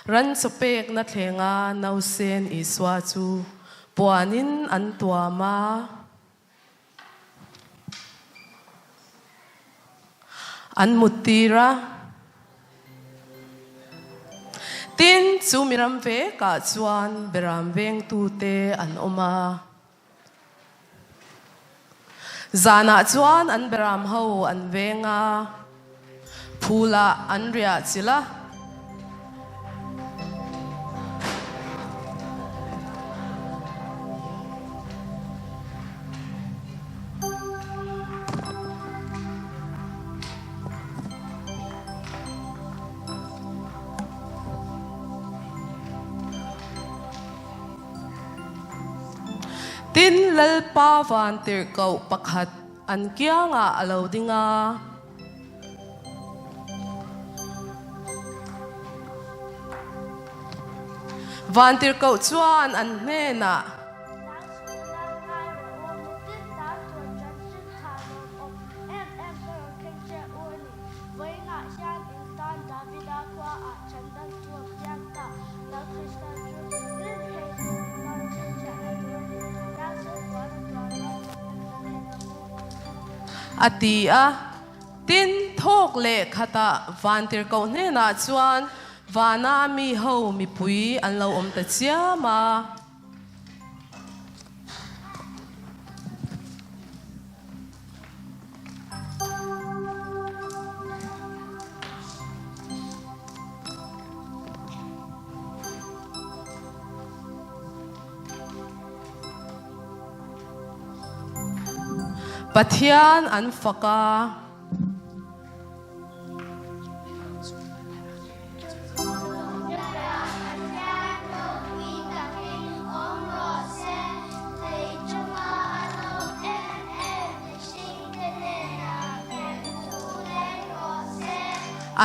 ran sopek na thenga nausen iswa chu puanin an tuama an mutira tin chu miram ve ka chuan beram veng tu te an oma zana chuan an beram ho an venga phula an ria chila tin lalpa van tir kau pakhat an kia nga alo dinga van tir kau chuan an hne na atia tin thok le khata van tir kau hne na chuan vana mi ho mi pui an lo om ta chia ma pathian an faka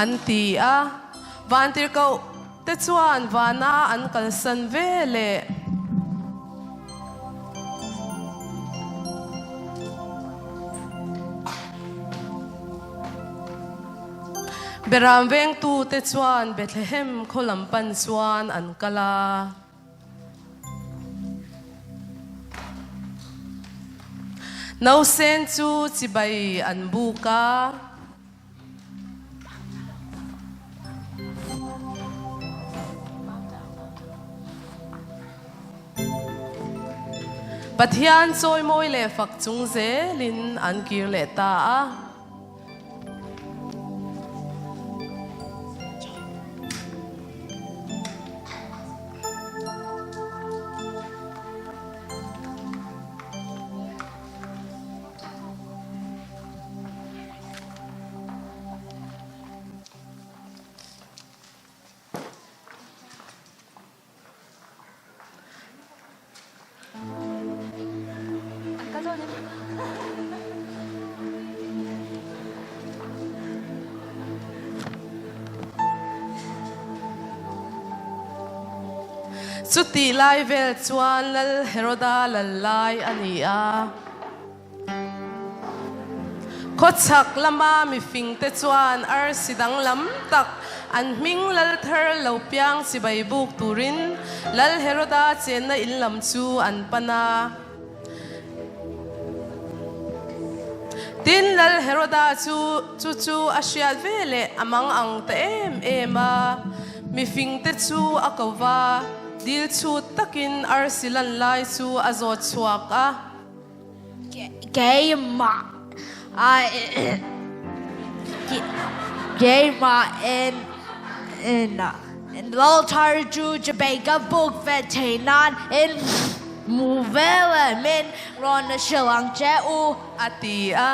an ti a van tir kau te chuan vana an kalsan ve le beram veng tu te chuan Bethlehem kholampan chuan an kala no sen chu chibai an buka pathian choi moi le fak chung ze lin an kir le ta a Suti lai vel chuan lal heroda lalai ania khochak lama mi fing te chuan ar sidang lam tak an ming lal thar lo piang sibai buk turin lal heroda chen na in lam chu an pana tin lal heroda chu ashiat vele amang ang te ema mi fing te chu akawa dil chu takin ar silan lai chu azot chuak a Gamer in Loltar Ju Jamaica book veteran in Muvela min ron shilang cheu atia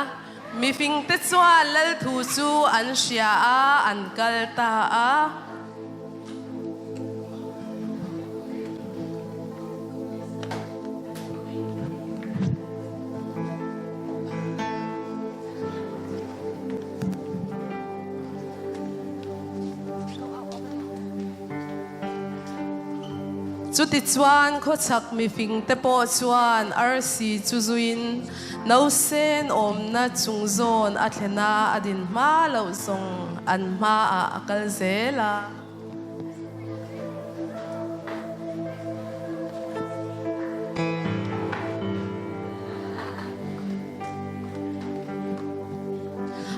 mi fing te chuan lal thu chu an sia a an kalta a chuti chuan khochak mi fing te po chuan RC chuzuin no sen om na chungzon athena adin ma lo song an ma a akal zela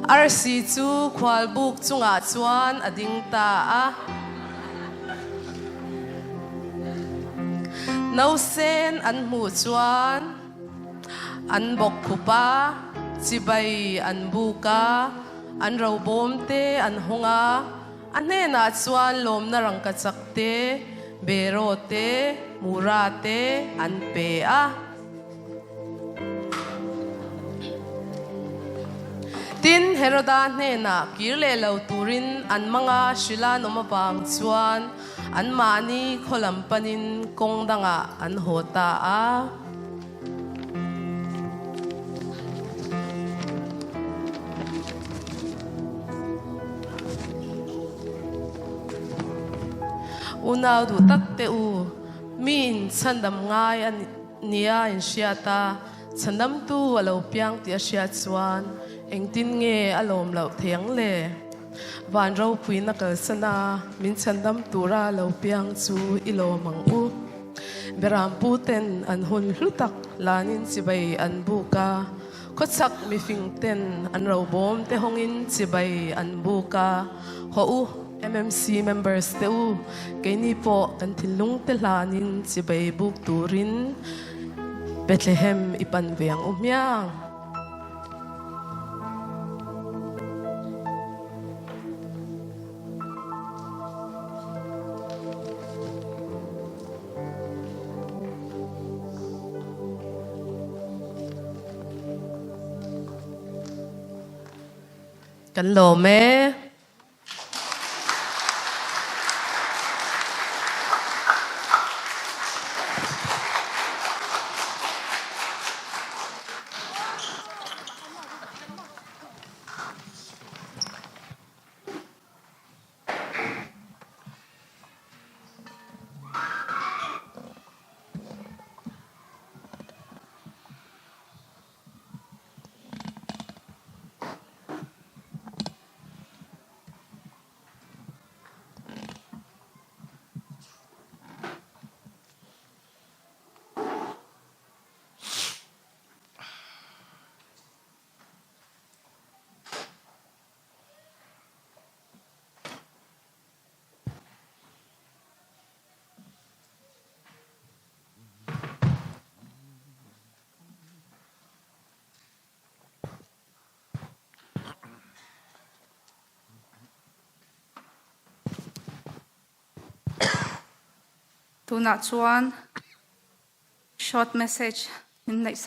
RC chu khwal buk chunga chuan ading ta a no sen an mu chuan an bok khupa chibai an buka an robom te an hunga an hena chuan lom na rang kachak te bero te mura te an pe a tin heroda hena kirle lo turin an mga shila nomapang chuan an mani kholampanin kongdanga an hota a unaw du takte u min chandam ngai an nia in shiata chandam tu alo piang ti shiat chuan engtin nge alom lo theng le van ro pui na kal sana min chandam tura lo piang chu ilo mang u beram puten an hun hlutak lanin chibai an buka khotsak mi fingten an ro bom te hongin chibai an buka ho u MMC members te u kaini po kan thilung te lanin chibai buk turin Bethlehem ipan veang umyang kan lo me Tuna chuan short message in